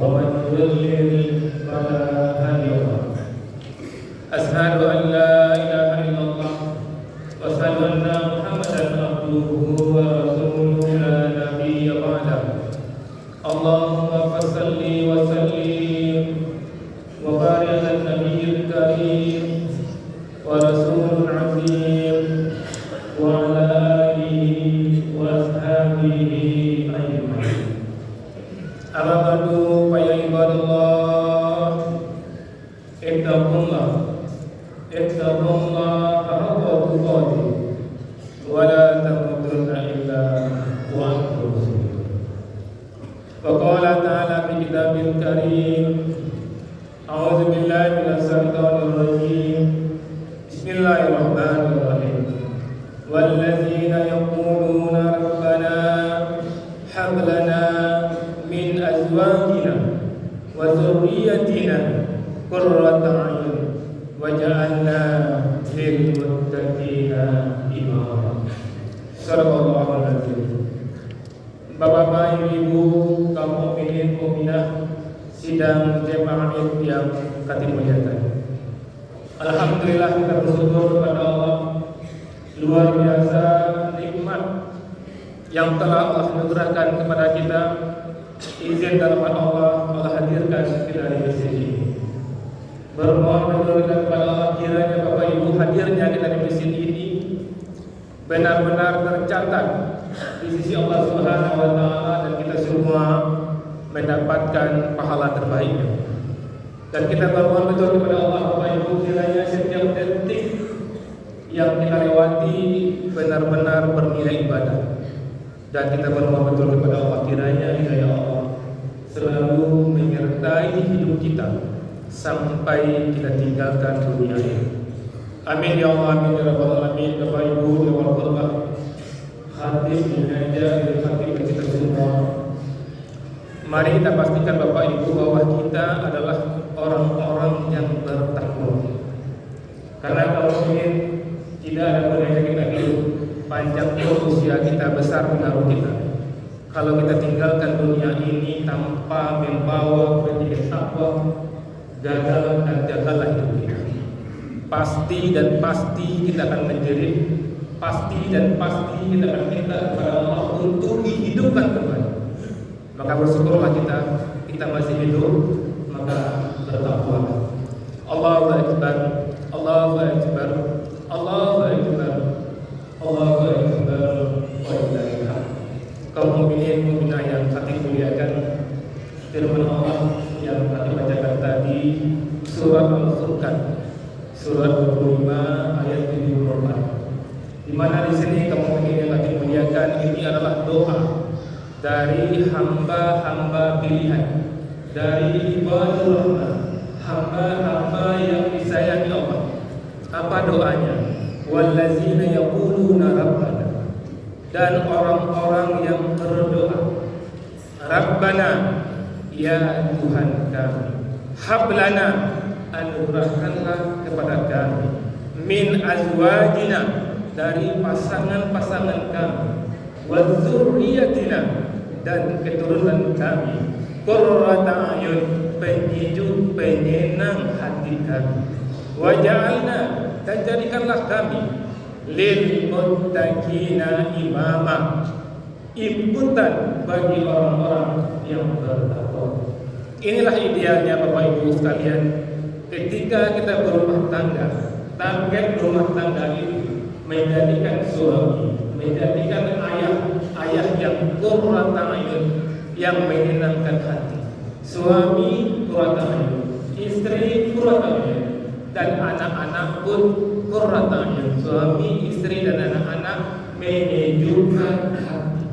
ومن يضلل فلا هادي له. أشهد أن لا إله إلا الله وأشهد أن محمدا عبده ورسوله لا نبي بعده. اللهم صل وسلم وبارك على النبي الكريم ورسول العظيم وعلى آله وأصحابه أجمعين. أما بعد فيا عباد الله اتقوا الله حق تقاته ولا تموتن إلا وأنتم مسلمون. وقال تعالى في كتابه الكريم: أعوذ بالله من الشيطان الرجيم. بسم الله الرحمن الرحيم. والذين يقولون ربنا هب لنا من أزواجنا وذريتنا قرة أعين واجعلنا للمتقين إماما. Shadaqallahul Azim. Bapak-bapak, ibu-ibu, kaum mukminin mukminah sidang jemaah yang kami muliakan. Alhamdulillah, kita bersyukur kepada Allah, luar biasa nikmat yang telah Allah anugerahkan kepada kita. Izin dalam Allah hadirkan kita di sini. Bermohon kepada Allah kiranya Bapak Ibu hadirnya kita di masjid ini benar-benar tercatat di sisi Allah Subhanahu wa taala dan kita semua mendapatkan pahala terbaiknya. Dan kita bermohon betul kepada Allah Bapak Ibu kiranya setiap detik yang kita lewati benar-benar bernilai ibadah. Dan kita bermohon betul kepada Allah kiranya hidayah Allah selalu menyertai hidup kita sampai kita tinggalkan dunia ini. Amin ya Allah, amin ya rabbal alamin. Bapak Ibu yang berbahagia, khatib mengajar dan khatib kita semua, mari kita pastikan Bapak Ibu bahwa kita adalah orang-orang yang bertakwa. Karena kalau ingin tidak ada gunanya kita hidup panjang usia kita, besar pengaruh kita. Kalau kita tinggalkan dunia ini tanpa membawa pendidikan takwa, gagal dan gagallah hidup kita. Pasti dan pasti kita akan menjerit, pasti dan pasti kita akan minta kepada Allah untuk dihidupkan kembali. Maka bersyukurlah kita masih hidup, maka bertakwa. Allahu Akbar, Allahu Akbar, Allahu Akbar, Allahu Akbar. Kaum mukminin mukminah yang kami muliakan, firman Allah yang kami bacakan tadi surat Al-Furqan surat 25 ayat 74, di mana di sini kaum mukminin yang kami muliakan, ini adalah doa dari hamba-hamba pilihan, dari ibadur rahman, hamba-hamba yang disayangi Allah. Apa doanya? Wallazina yaquluna rabbana, dan orang-orang yang berdoa, Rabbana, ya Tuhan kami, hablana, anugerahkanlah kepada kami, min azwajina, dari pasangan-pasangan kami, wa dzurriyyatina, dan keturunan kami, qurrata ayun, penyejuk penyenang hati kami, wa ja'alna, dan jadikanlah kami, lil muttaqina imama, ikutan bagi orang-orang yang bertakwa. Inilah idealnya Bapak Ibu sekalian, ketika kita berumah tangga, target rumah tangga ini menjadikan suami, menjadikan ayah yang qurrata ayun, yang menyenangkan hati. Suami qurrata ayun, istri qurrata ayun, dan anak-anak pun qurrata ayun. Suami, istri dan anak-anak menyejukkan hati.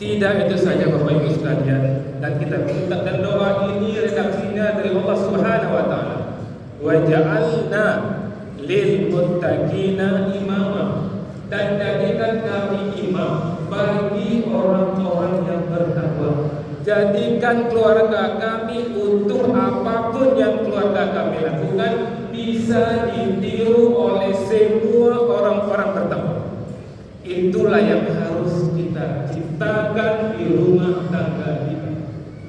Tidak itu saja Bapak Ibu sekalian, dan kita minta, dan doa ini redaksinya dari Allah Subhanahu wa taala. Wa ja'alna lil muttaqina imama, dan jadikan kami imam bagi orang-orang yang bertakwa. Jadikan keluarga kami untuk apapun yang keluarga kami lakukan bisa ditiru oleh semua orang-orang bertakwa. Itulah yang harus kita ciptakan di rumah tangga kita.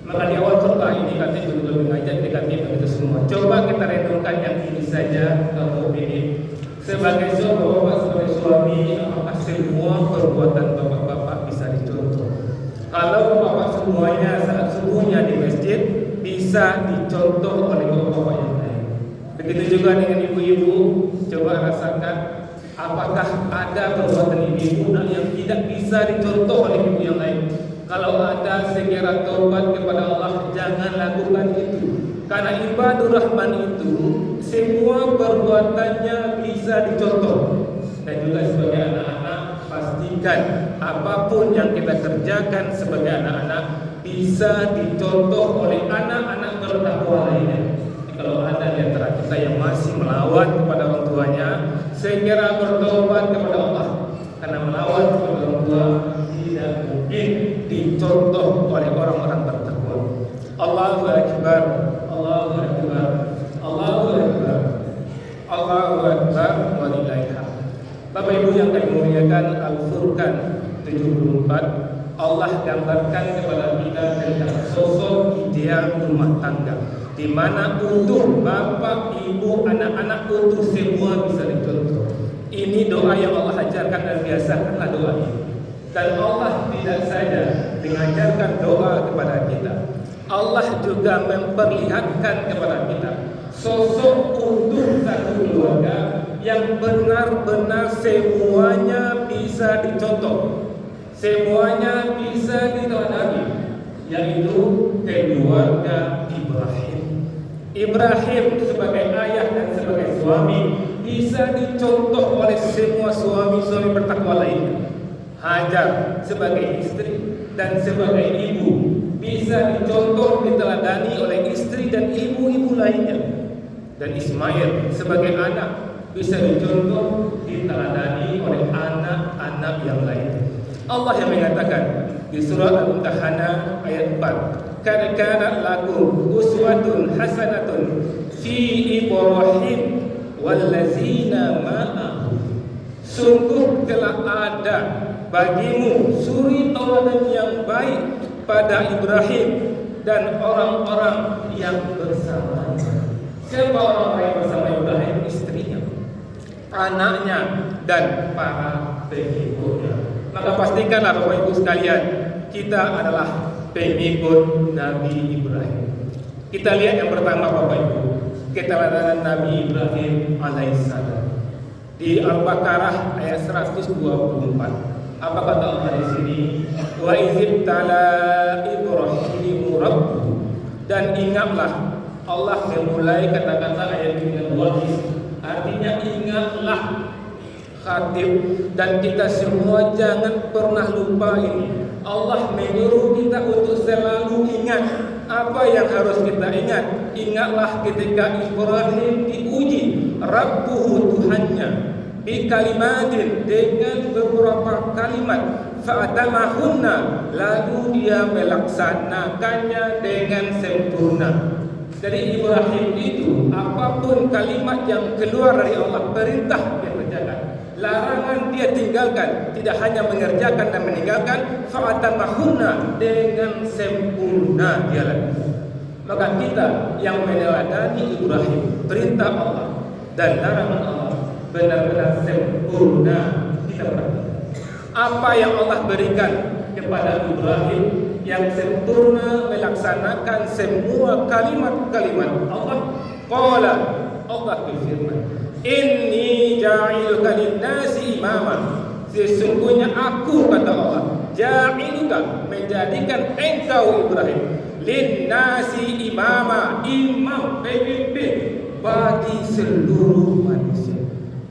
Maka di awal ini katanya betul mengajak negatif itu semua. Coba kita renungkan yang ini saja kaum mukminin. Sebagai seorang bapak, sebagai suami, apakah semua perbuatan bapak-bapak bisa dicontoh? Kalau bapak semuanya saat subuhnya di masjid bisa dicontoh oleh bapak-bapak yang lain. Begitu juga dengan ibu-ibu, coba rasakan apakah ada perbuatan ibu-ibu yang tidak bisa dicontoh oleh ibu yang lain. Kalau ada, segera taubat kepada Allah, jangan lakukan itu. Karena ibadur rahman itu semua perbuatannya bisa dicontoh. Dan juga sebagai anak-anak, pastikan apapun yang kita kerjakan sebagai anak-anak bisa dicontoh oleh anak-anak bertakwa lainnya. Kalau ada di antara kita yang masih melawan kepada orang tuanya, segera bertobat kepada Allah. Karena melawan kepada orang tua tidak mungkin dicontoh oleh orang-orang bertakwa. Allahu Akbar, Allahu Akbar, Allahu Akbar, Allahu Akbar, walillahil hamd. Bapak Ibu yang kami muliakan, Al-Furqan 74, Allah gambarkan kepada kita tentang sosok ideal rumah tangga, di mana utuh bapak, ibu, anak-anak utuh semua bisa dicontoh. Ini doa yang Allah ajarkan dan biasakanlah doa ini. Dan Allah tidak saja mengajarkan doa kepada kita, Allah juga memperlihatkan kepada kita sosok utuh satu keluarga yang benar-benar semuanya bisa dicontoh, semuanya bisa diteladani, yaitu keluarga Ibrahim. Ibrahim sebagai ayah dan sebagai suami bisa dicontoh oleh semua suami-suami bertakwa lainnya. Hajar sebagai istri dan sebagai ibu bisa dicontoh, diteladani oleh istri dan ibu-ibu lainnya. Dan Ismail sebagai anak bisa dicontoh, diteladani oleh anak-anak yang lain. Allah yang mengatakan di surah Al-Mumtahanah ayat 4, "Kana lakum uswatun hasanatun fi Ibrahim wallazina ma'ahu." Sungguh telah ada bagimu suri tauladan yang baik pada Ibrahim dan orang-orang yang bersamanya. Siapa orang-orang yang bersama Ibrahim? Istrinya, anaknya, dan para pengikutnya. Maka pastikanlah Bapak Ibu sekalian, kita adalah pengikut Nabi Ibrahim. Kita lihat yang pertama Bapak Ibu, keteladanan Nabi Ibrahim alaihissalam. Di Al-Baqarah ayat 124. Apa kata Allah di sini? Wa izibtala Ibrahimu rabbuhu. Dan ingatlah, Allah memulai kata-kata ayat ini dengan wa'is, artinya ingatlah khatib, dan kita semua jangan pernah lupa ini. Allah menyuruh kita untuk selalu ingat apa yang harus kita ingat. Ingatlah ketika Ibrahim diuji Rabbuhu, Tuhannya, bi kalimatin, dengan beberapa kalimat, fa'atamahunna, lalu dia melaksanakannya dengan sempurna. Dari Ibrahim itu apapun kalimat yang keluar dari Allah, perintah dia kerjakan, larangan dia tinggalkan, tidak hanya mengerjakan dan meninggalkan, fa'atamahunna, dengan sempurna dia lakukan. Maka kita yang meneladani Ibrahim, perintah Allah dan larangan Allah benar-benar sempurna kita perhatikan. Apa yang Allah berikan kepada Ibrahim, yang sempurna melaksanakan semua kalimat-kalimat Allah. Qala, Allah berfirman, inni ja'iluka lin-nasi imama. Sesungguhnya aku, kata Allah, ja'iluka, menjadikan engkau Ibrahim, lin-nasi imama, imam, pemimpin bagi seluruh manusia.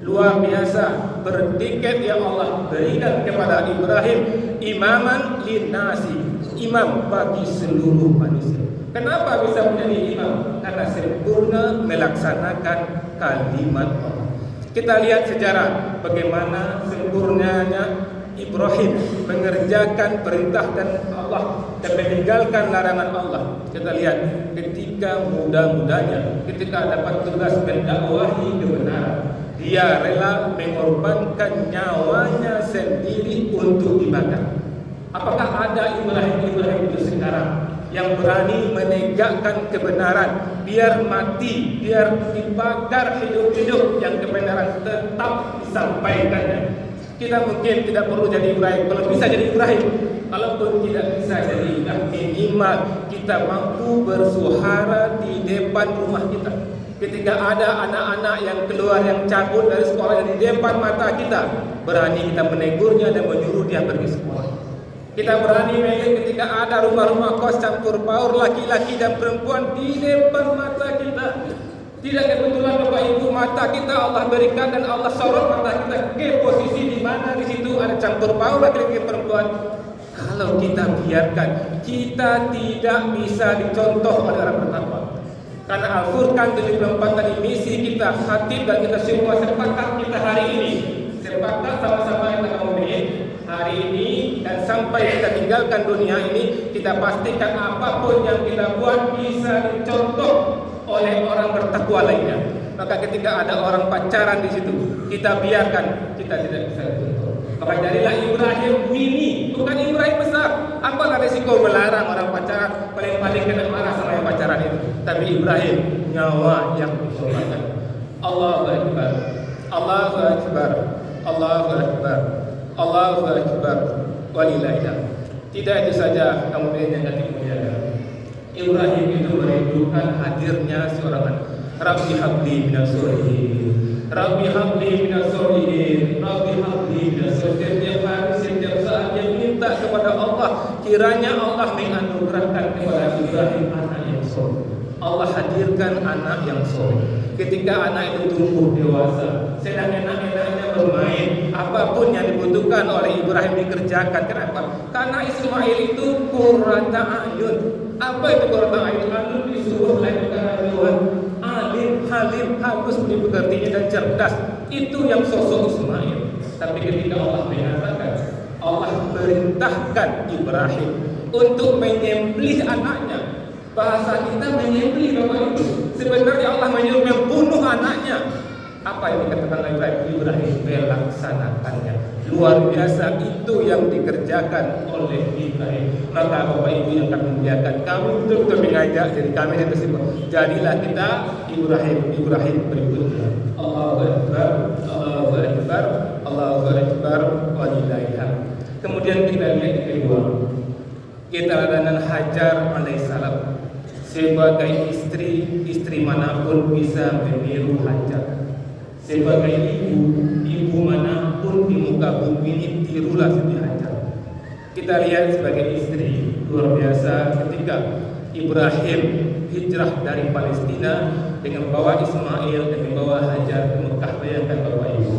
Luar biasa bertiket yang Allah berikan kepada Ibrahim, imaman linnasi, imam bagi seluruh manusia. Kenapa bisa menjadi imam? Karena sempurna melaksanakan kalimat Allah. Kita lihat sejarah bagaimana sempurnanya Ibrahim mengerjakan perintah dan Allah dan meninggalkan larangan Allah. Kita lihat ketika muda-mudanya, ketika dapat tugas mendakwahi kebenaran, dia rela mengorbankan nyawanya sendiri untuk dibakar. Apakah ada Ibrahim itu sekarang yang berani menegakkan kebenaran, biar mati, biar dibakar hidup-hidup, yang kebenaran tetap disampaikannya. Kita mungkin tidak perlu jadi Ibrahim. Kalau bisa jadi Ibrahim, kalaupun tidak bisa jadi Ibrahim, minimal kita mampu bersuara di depan rumah kita. Ketika ada anak-anak yang keluar, yang cabut dari sekolah di depan mata kita, berani kita menegurnya dan menyuruh dia pergi sekolah. Kita berani melihat ketika ada rumah-rumah kos campur baur laki-laki dan perempuan di depan mata kita. Tidak kebetulan Bapak Ibu, mata kita Allah berikan dan Allah sorot mata kita ke posisi di mana di situ ada campur baur laki-laki dan perempuan. Kalau kita biarkan, kita tidak bisa dicontoh oleh orang bertakwa. Karena Al-Furqan 74 tadi, misi kita, khatib dan kita semua sepakat kita hari ini, sepakat sama-sama kita ngomongin hari ini dan sampai kita tinggalkan dunia ini, kita pastikan apapun yang kita buat bisa dicontoh oleh orang bertakwa lainnya. Maka ketika ada orang pacaran di situ, kita biarkan, kita tidak bisa dicontoh. Maka jadilah Ibrahim mini, bukan Ibrahim besar. Apalah resiko melarang orang pacaran, paling-paling kena marah sama yang pacaran itu. Tapi Ibrahim nyawa yang dikorbankan. Allahu Akbar, Allahu Akbar, Allahu Akbar, Allahu Akbar, walillahillah. Tidak itu saja, kemudian yang dimuliakan, Ibrahim itu merindukan hadirnya seorang anak. Rabbi habli minas sholihin, Rabbi habli minas sholihin, Rabbi habli minas sholihin. Setiap hari, setiap saat dia minta kepada Allah, kiranya Allah menganugerahkan kepada Ibrahim anak yang soleh. Allah hadirkan anak yang soleh. Ketika anak itu tumbuh dewasa, sedang enak-enaknya bermain, apapun yang dibutuhkan oleh Ibrahim dikerjakan. Kenapa? Karena Ismail itu qurrata ayun. Apa itu qurrata ayun? Anu disuruh oleh Tuhan, alim, halim, halus dimengertinya dan cerdas. Itu yang sosok Ismail. Tapi ketika Allah mengatakan, Allah perintahkan Ibrahim untuk menyembelih anaknya. Bahasa kita menyembelih Bapak Ibu. Sebenarnya Allah menyuruh membunuh anaknya. Apa yang dikatakan oleh Ibrahim? Melaksanakannya. Luar biasa, itu yang dikerjakan oleh Ibrahim. Maka Bapak Ibu yang kami muliakan, kami betul-betul mengajak, jadi kami yang tersimpan, jadilah kita Ibrahim berikutnya. Allahu Akbar, Allahu Akbar, Allahu Akbar, walillahilhamd. Kemudian kita lihat yang kedua, keteladanan Hajar alaihissalam. Sebagai istri manapun bisa meniru Hajar. Sebagai ibu manapun di muka bumi ini tirulah Siti Hajar. Kita lihat sebagai istri, luar biasa ketika Ibrahim hijrah dari Palestina dengan membawa Ismail dan membawa Hajar ke Mekah. Bayangkan Bapak Ibu.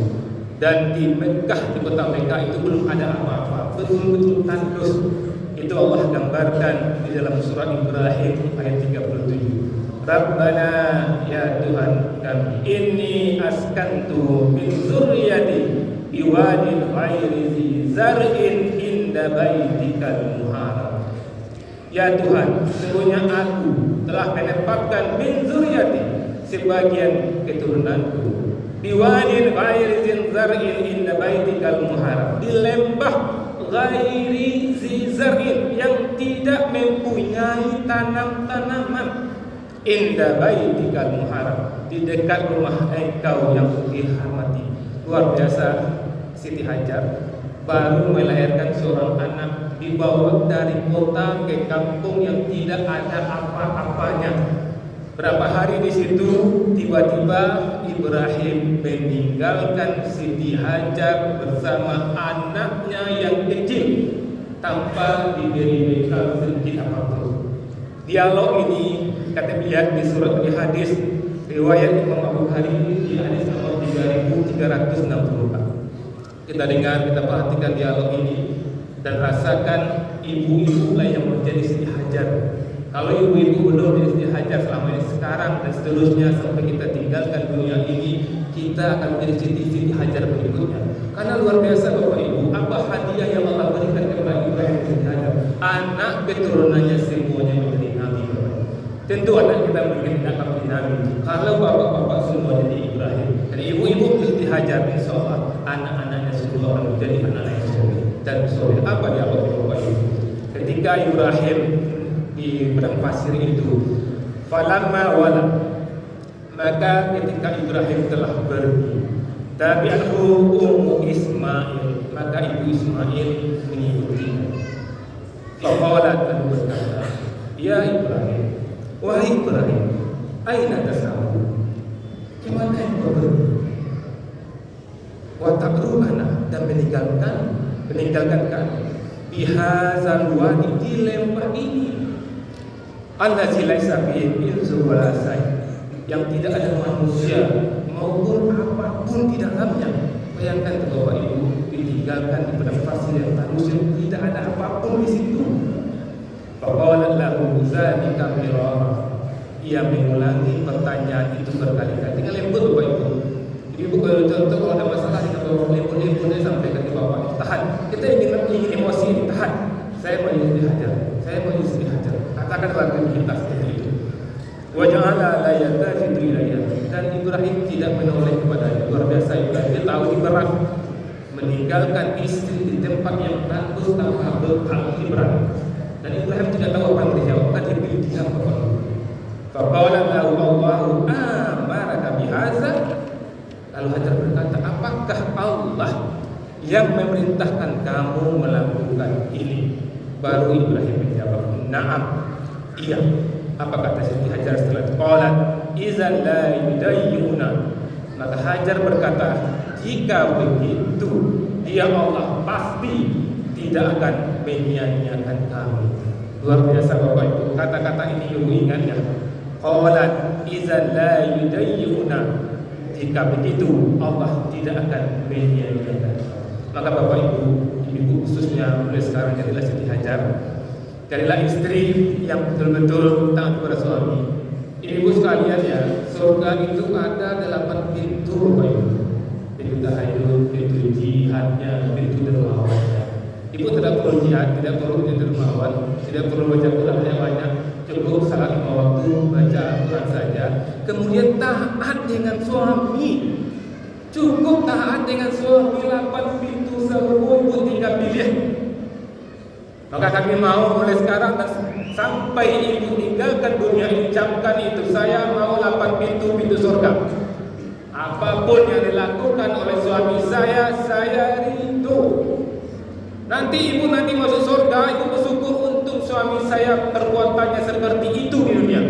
Dan di Mekah, di kota Mekah itu belum ada apa-apa, betul-betul tandus. Itu Allah gambarkan di dalam surat Ibrahim ayat 37. Rabbana, ya Tuhan kami, inni askantu min dzurriyyati biwadin ghairi dzi zar'in inda baitikal muharram. Ya Tuhan, sesungguhnya aku telah menempatkan min dzurriyyati, sebagian keturunanku, biwadin ghairi dzi zar'in inda baitikal muharram, di lembah ghairi dzi zar'in, yang tidak mempunyai tanam-tanaman, inda baitikal muharram, di dekat rumah engkau yang dihormati. Luar biasa, Siti Hajar baru melahirkan seorang anak, dibawa dari kota ke kampung yang tidak ada apa-apanya. Berapa hari di situ, tiba-tiba Ibrahim meninggalkan Siti Hajar bersama anaknya yang kecil tanpa diberi bekal sedikit apapun. Dialog ini kata lihat di surat, di hadis riwayat Imam Al-Bukhari di hadis nomor 3364. Kita dengar, kita perhatikan dialog ini dan rasakan ibu-ibu lah yang menjadi Siti Hajar. Kalau ibu-ibu belum menjadi Siti Hajar selama ini, sekarang dan seterusnya sampai kita tinggalkan dunia ini, kita akan menjadi Siti Hajar berikutnya. Karena luar biasa Bapak Ibu, apa hadiah yang Allah berikan kepada Ibrahim Siti Hajar? Anak keturunannya semuanya menjadi nabi. Tentu anak kita mungkin tidak akan menjadi nabi kalau bapak-bapak semua jadi Ibrahim dan ibu-ibu Siti Hajar, insya Allah anak-anaknya semua akan menjadi anak yang soleh dan soleh. Apa dia Bapak Ibu? Ketika Ibrahim di padang pasir itu. Falamma wala, maka ketika Ibrahim telah pergi, tabi'ahu ummu Ismail, maka ibu Ismail mengikutinya. Faqalat, lalu berkata, ya Ibrahim, wahai Ibrahim, aina tasabu, kemana engkau pergi? Wa taqrubana, dan meninggalkan kami bihazal wadi, di lembah ini, allazi laisa fihi insun wala say, yang tidak ada manusia maupun apapun di dalamnya. Bayangkan Bapak Ibu, ditinggalkan di padang pasir yang tandus, tidak ada apapun di situ. Faqala lahu dzalika mirara, ia mengulangi pertanyaan itu berkali-kali dengan lembut Bapak Ibu. Jadi bukan contoh kalau ada masalah dengan lembut-lembutnya sampaikan ke Bapak, tahan. Kita ingin emosi ini, tahan. Saya mau dihajar, saya mau dihajar. Katakan lagu kita seperti itu. Wa ja'ala la yatafidu ilayya, dan Ibrahim tidak menoleh kepadanya. Luar biasa Ibrahim, dia tahu berat meninggalkan istri di tempat yang tandus tanpa bekal Ibrahim. Dan Ibrahim tidak tahu apa yang dijawab, kan dia pilih diam Bapak. Faqala lahu Allahu amaraka bihaza, lalu Hajar berkata, apakah Allah yang memerintahkan kamu melakukan ini? Baru Ibrahim menjawab, na'am, iya. Apa kata Siti Hajar setelah itu? Qalat idzan la yudayyuna, maka Hajar berkata, jika begitu dia Allah pasti tidak akan menyia-nyiakan kami. Luar biasa Bapak Ibu, kata-kata ini ibu ingat ya. Qalat idzan la yudayyuna, jika begitu Allah tidak akan menyia-nyiakan. Maka Bapak Ibu, ibu khususnya mulai sekarang jadilah Siti Hajar, jadilah istri yang betul-betul taat kepada suami. Ibu sekalian ya, surga itu ada 8 pintu Bapak Ibu. Pintu tahajud, pintu jihadnya, pintu dermawannya. Ibu tidak perlu jihad, tidak perlu jadi dermawan, tidak perlu baca Quran yang banyak, cukup salat 5 waktu, baca Al-Quran saja. Kemudian taat dengan suami, cukup taat dengan suami. 8 pintu semua Ibu tinggal pilih. Maka kami mau mulai sekarang dan sampai ibu tinggalkan dunia ini, camkan itu, saya mau 8 pintu surga. Apapun yang dilakukan oleh suami saya rindu. Nanti ibu masuk surga, ibu bersyukur untuk suami saya perbuatannya seperti itu di dunia.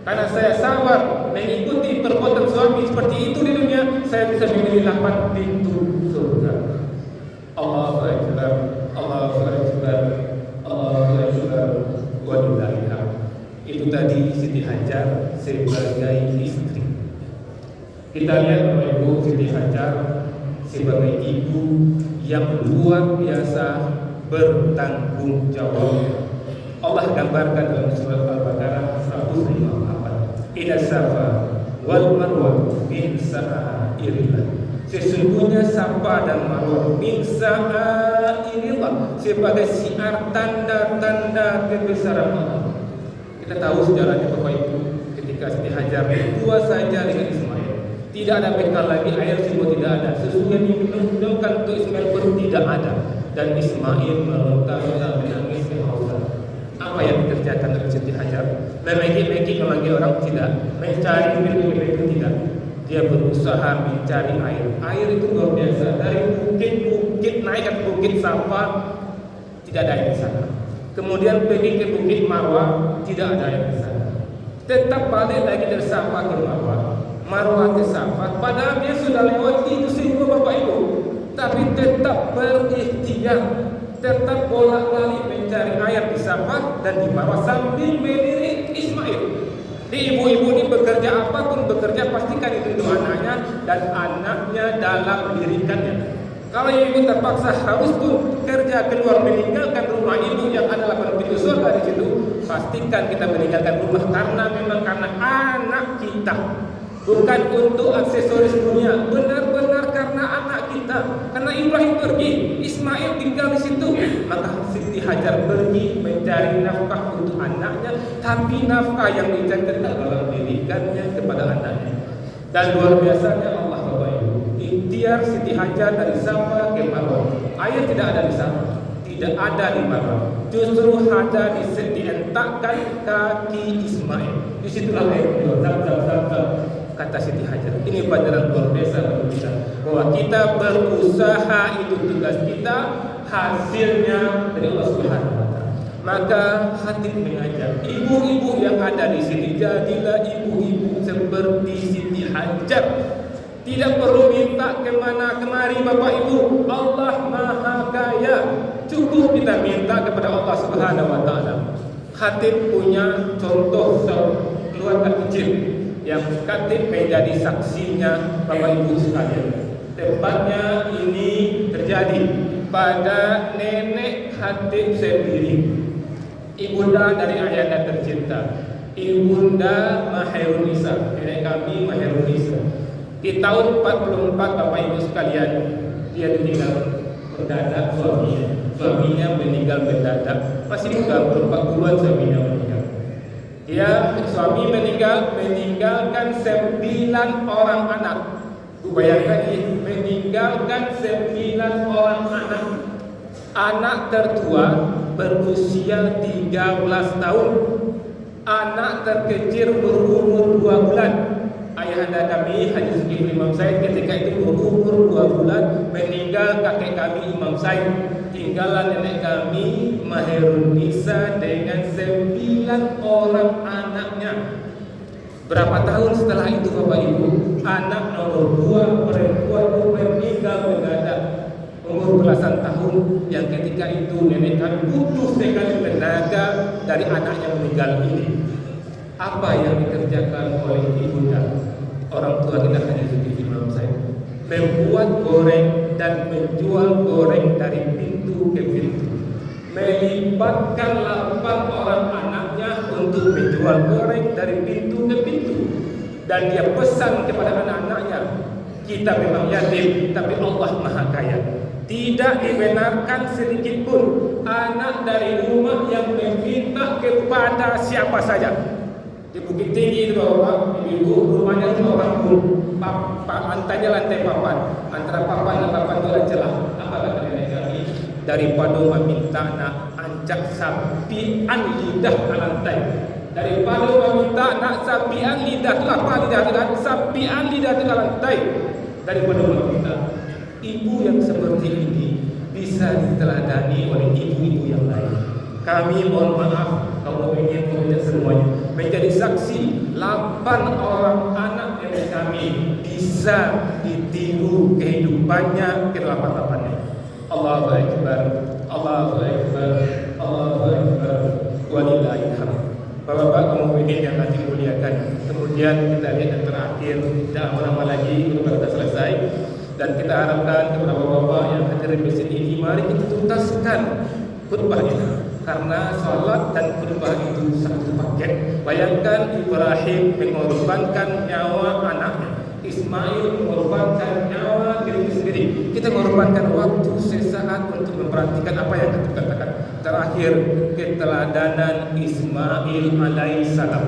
Karena saya sabar mengikuti perbuatan suami seperti itu di dunia, saya bisa memilih 8 pintu surga. Allahu Akbar, Allahu Akbar, Allahu Akbar, walillahil hamd. Itu tadi Siti Hajar sebagai istri. Kita lihat Bapak Ibu, Siti Hajar sebagai ibu yang luar biasa bertanggung jawab. Allah gambarkan dalam surat Al-Baqarah 154. Ila safa wal marwa min sa'airillah. Sesungguhnya Safa dan Marwah min sa'airillah, sebagai siar tanda-tanda kebesaran Allah. Kita tahu sejarahnya Bapak Ibu, ketika Siti Hajar berdua saja dengan Ismail, tidak ada bekal lagi, air semua tidak ada, susu yang diminumkan untuk Ismail pun tidak ada, dan Ismail meronta-ronta menangis kehausan. Apa yang dikerjakan oleh Siti Hajar? Memegi-megi memanggil orang? Tidak. Mencari minum tidak. Dia berusaha mencari air. Air itu luar biasa. Dari bukit-bukit naik ke bukit Safa, tidak ada air di sana. Kemudian pergi ke bukit Marwah, tidak ada air di sana. Tetap balik lagi dari Safa ke Marwah, Marwah ke Safa. Padahal dia sudah lewati itu semua Bapak Ibu, tapi tetap berikhtiar, tetap bolak-balik mencari air di Safa dan di Marwah sambil melirik Ismail. Di ibu-ibu ini bekerja apapun bekerja, pastikan itu untuk anaknya dan anaknya dalam dirikannya. Kalau ibu terpaksa harus pun kerja keluar meninggalkan rumah ibu yang adalah pintu surga di situ, pastikan kita meninggalkan rumah karena anak kita, bukan untuk aksesoris dunia, benar-benar karena anak kita. Karena Ibrahim pergi, Ismail tinggal di situ, maka Siti Hajar pergi mencari nafkah untuk anaknya, tapi nafkah yang dicari dalam pendidikannya kepada anaknya. Dan luar biasanya Allah Bapak Ibu, ikhtiar Siti Hajar dari Safa ke Marwah. Air tidak ada di Safa, tidak ada di Marwah, justru ada di hentakkan kaki Ismail. Disitulah air zam, kata Siti Hajar. Ini pelajaran luar biasa bagi kita, bahwa kita berusaha itu tugas kita, hasilnya dari Allah Subhanahu wa taala. Maka khatib mengajak ibu-ibu yang ada di sini, jadilah ibu-ibu seperti Siti Hajar. Tidak perlu minta kemana kemari Bapak Ibu. Allah Maha Kaya. Cukup kita minta kepada Allah Subhanahu wa taala. Khatib punya contoh keluarga kecil yang khatib menjadi saksinya Bapak Ibu sekalian. Tepatnya ini terjadi pada nenek khatib sendiri, ibunda dari ayahnya tercinta, Ibunda Maherunisa, nenek kami Maherunisa. Di tahun 44 Bapak Ibu sekalian, dia meninggal mendadak suaminya meninggal mendadak, masih muda, 40-an suaminya meninggal. Suami meninggalkan 9 orang anak. Bayangkan ini, meninggalkan 9 orang anak. Anak tertua berusia 13 tahun, anak terkecil berumur 2 bulan. Ayahanda kami Haji Zulkifli Imam Said ketika itu berumur 2 bulan meninggal kakek kami Imam Said. Tinggallah nenek kami Maherunisa dengan 9 orang anaknya. Berapa tahun setelah itu Bapak Ibu, anak nomor 2 perempuan meninggal mendadak, umur belasan tahun, yang ketika itu nenek kami butuh sekali tenaga dari anaknya meninggal ini. Apa yang dikerjakan oleh ibunda orang tua kita Haji Zulkifli Imam Said? Membuat goreng dan menjual goreng dari pintu ke pintu, melibatkan 8 orang anaknya untuk menjual goreng dari pintu ke pintu. Dan dia pesan kepada anak-anaknya, kita memang yatim, tapi Allah Maha Kaya. Tidak dibenarkan sedikit pun anak dari rumah yang meminta kepada siapa saja. Di Bukit Tinggi itu Bapak Ibu, rumahnya itu orang pun lantainya lantai papan, antara papan dan papan itu ada celah. Apa kata nenek kami? Daripada meminta nak ancak sapian lidah ke lantai, daripada meminta nak sapian lidah itu apa lidah itu kan? Sapian lidah itu ke lantai, daripada meminta. Ibu yang seperti ini bisa diteladani oleh ibu-ibu yang lain. Kami mohon maaf kalau ingin mengajak semuanya menjadi saksi 8 orang anak dari kami bisa ditiru kehidupannya ke-8-8-nya. Allahu Akbar, Allahu Akbar, Allahu Akbar, walillahil hamd. Bapak-bapak kaum mukminin yang nanti muliakan. Kemudian kita lihat yang terakhir, tidak lama lagi kita selesai, dan kita harapkan kepada bapak-bapak yang hadir di sini ini, mari kita tuntaskan khutbah ini. Karena salat dan khutbah itu satu paket. Bayangkan Ibrahim mengorbankan nyawa anaknya, Ismail mengorbankan nyawa diri sendiri. Kita mengorbankan waktu sesaat untuk memperhatikan apa yang kita katakan. Terakhir, keteladanan Ismail alaihissalam.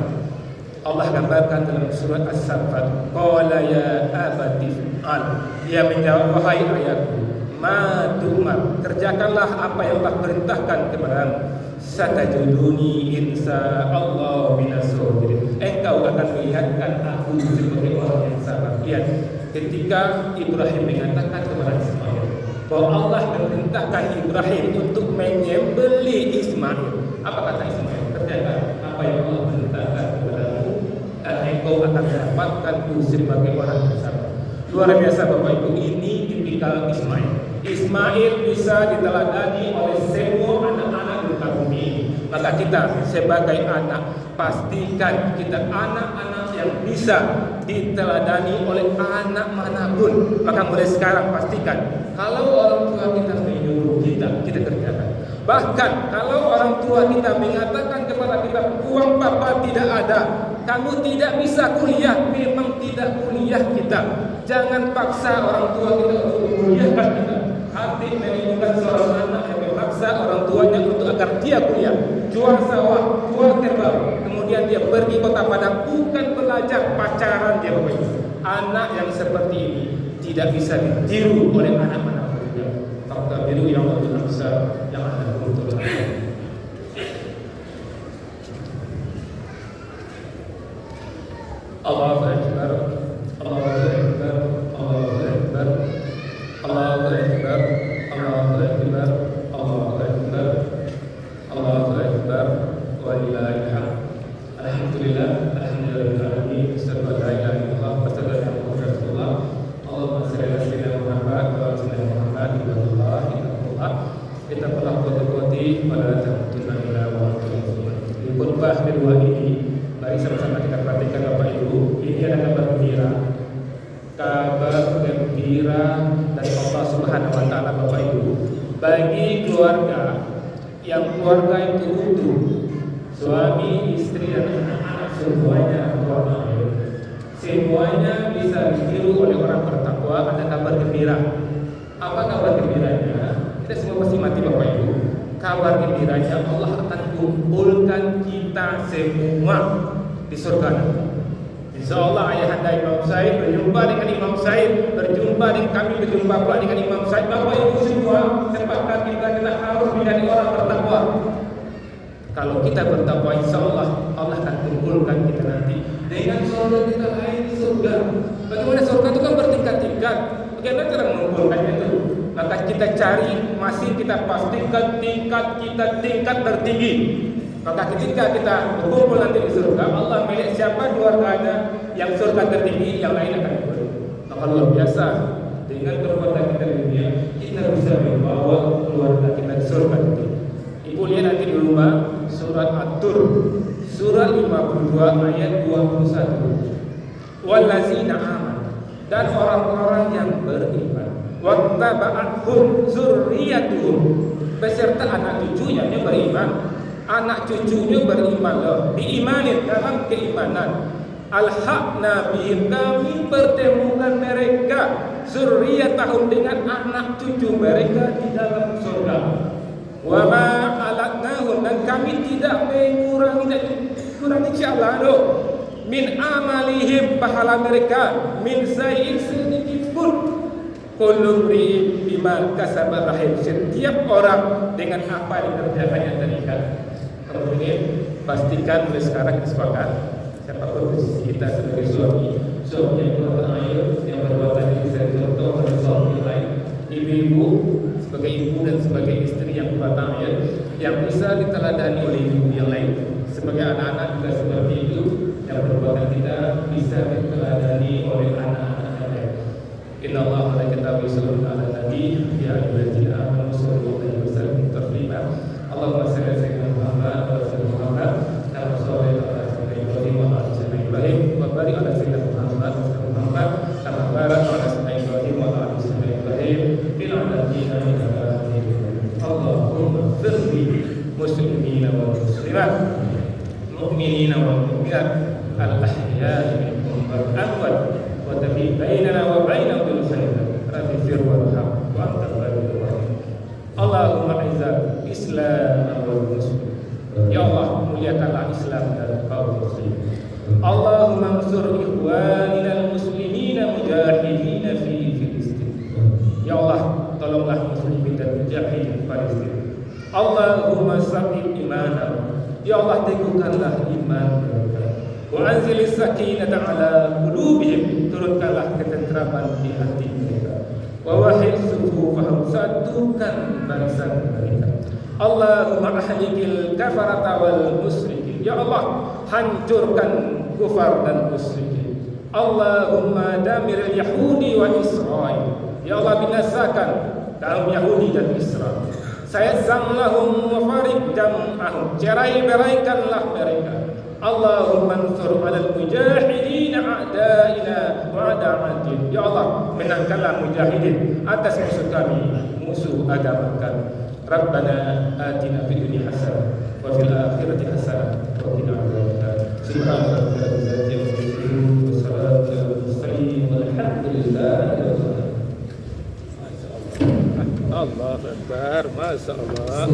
Allah gambarkan dalam surat As-Saffat, qala ya abati fa'al. Dia menjawab, wahai ayahku, ma tu'mar, kerjakanlah apa yang Allah perintahkan kepadamu. Satajuduni insyaallah minas sabirin. Engkau akan melihatkan aku sebagai orang yang sabar. Lihat, ketika Ibrahim mengatakan kepada Ismail bahwa Allah memerintahkan Ibrahim untuk menyembelih Ismail, apa kata Ismail? Kerjakan apa yang Allah perintahkan kepadamu dan engkau akan mendapatkan sebagai orang yang sabar. Luar biasa Bapak Ibu, ini tipikal Ismail. Ismail bisa diteladani oleh semua anak-anak di muka bumi. Maka kita sebagai anak, pastikan kita anak-anak yang bisa diteladani oleh anak manapun. Maka mulai sekarang pastikan, kalau orang tua kita menyuruh kita kerjakan. Bahkan kalau orang tua kita mengatakan kepada kita, uang papa tidak ada, kamu tidak bisa kuliah, memang tidak kuliah kita. Jangan paksa orang tua kita untuk menguliahkan kita. Hati menimbulkan seorang anak yang memaksa orang tuanya untuk agar dia kuliah, jual sawah, jual kerbau, kemudian dia pergi kota Padang, bukan belajar, pacaran dia Bapak Ibu. Anak yang seperti ini tidak bisa ditiru oleh anak-anak muda. Fakta biru yang Allah besar yang ada untuk Allahu Akbar, Allahu Akbar, Allahu Akbar, Allahu Akbar, Allahu Akbar, Allahu Akbar, Allahu Akbar, walillahil hamd. Alhamdulillah, alhamdulillahirabbil alamin, asyhadu an la ilaha illallah wa asyhadu anna muhammadar rasulullah. Allahumma shalli ala sayyidina Muhammad wa ala sayyidina Muhammad wa ala kita telah berkoti pada tamutunna ila wa muslimin. Di khutbah kedua ini, mari sama-sama kita perhatikan Bapak Ibu, ini ada kabar gembira. Kabar gembira dari Allah Subhanahu wa taala Bapak Ibu bagi keluarga yang keluarga itu utuh, suami, istri dan anak-anak semuanya bisa ditiru oleh orang bertakwa. Ada kabar gembira. Apa kabar gembiranya? Kita semua pasti mati Bapak Ibu. Kabar gembiranya Allah akan kumpulkan kita semua di surga nanti. Insyaallah ayahanda Imam Said berjumpa dengan Imam Said, berjumpa dengan kami, berjumpa pula dengan Imam Said. Bapak Ibu semua, sepakat kita harus menjadi orang bertakwa. Kalau kita bertakwa, insyaallah Allah akan kumpulkan kita nanti dengan saudara kita lain di surga. Bagaimana surga itu kan bertingkat-tingkat. Bagaimana cara mengumpulkannya itu? Maka kita cari, masih kita pastikan tingkat kita tingkat tertinggi. Maka ketika kita berkumpul nanti di surga, Allah milik siapa keluarganya yang surga tertinggi, yang lain akan ikut. Maka luar biasa, dengan perbuatan kita di dunia, kita bisa membawa keluarga kita di surga itu. Ibu lihat nanti di rumah surat At-Tur, surat 52 ayat 21. Wallazina amanu, dan orang-orang yang beriman, wattaba'athum dzurriyyatuhum, beserta anak cucunya yang beriman. Anak cucunya beriman loh, diimanin dalam keimanan. Alhaqna bihim, kami pertemukan mereka dzurriyyatahum dengan anak cucu mereka di dalam surga. Wa ma alatnahum, dan kami tidak mengurangi Allah loh min amalihim, pahala mereka min sayin sedikit pun. Kullu imri'in bima kasaba rahim, setiap orang dengan apa yang dikerjakannya terikat. Kemudian pastikan mulai sekarang kita sepakat, siapapun posisi kita sebagai suami yang berbuat air, yang berbuat bisa contoh pada suami lain, ibu-ibu sebagai ibu dan sebagai istri yang berbuat air, yang bisa diteladani oleh ibu yang lain. Sebagai anak-anak juga seperti itu, yang perbuatan kita bisa diteladani oleh anak-anak yang lain. Inna Allah wa malaikatahu yusholluna 'alan nabi ya ayyuhallazina amanu shollu 'alaihi wa sallimu taslima. Allahumma shalli ala sayyidina Muhammad wa ala sayyidina Muhammad kama shallaita ala sayyidina Ibrahim wa ala sayyidina Ibrahim wa barik ala sayyidina Muhammad wa sayyidina Muhammad kama barakta ala sayyidina Ibrahim wa ala sayyidina Ibrahim fil 'alamin innaka Hamidum Majid. Allahumma ighfir li muslimina wal muslimat, mu'minina wal mu'minat, al-ahya'i minhum wal amwat, wa tabi bainana wa bainahum bil khairat. Rabbi fir warham wa anta khairur rahim. Allahumma izzat Islam wal muslimin. Ya Allah, muliakanlah Islam dan kaum muslimin. Allahumma ansur ikhwanina muslimina mujahidina fi Filistin. Ya Allah, tolonglah muslimin dan mujahidin Palestina. Allahumma sabbit imanahum. Ya Allah, teguhkanlah iman mereka. Wa anzilis sakinata ala qulubihim, turunkanlah ketentraman di hati mereka. Wa wahid sufufahum, satukan barisan mereka. Allahumma ahlikil kafarata wal musyrikin. Ya Allah, hancurkan kufar dan musyrikin. Allahumma damiril yahudi wa Israel. Ya Allah, binasakan kaum Yahudi dan Israel. Sayazzam lahum wa farid jam'ahum, cerai-beraikanlah mereka. Allahumma ansur 'alal mujahidin a'da'ina wa a'da'atin. Ya Allah, menangkanlah mujahidin atas musuh kami, musuh agama kami. Rabbana atina fid dunya hasanah wa fil akhirati hasanah wa qina adzabannar. Subhana rabbika rabbil izzati amma yasifun wa salamun 'alal mursalin walhamdulillahi rabbil alamin. Allahu Akbar, Masya Allah.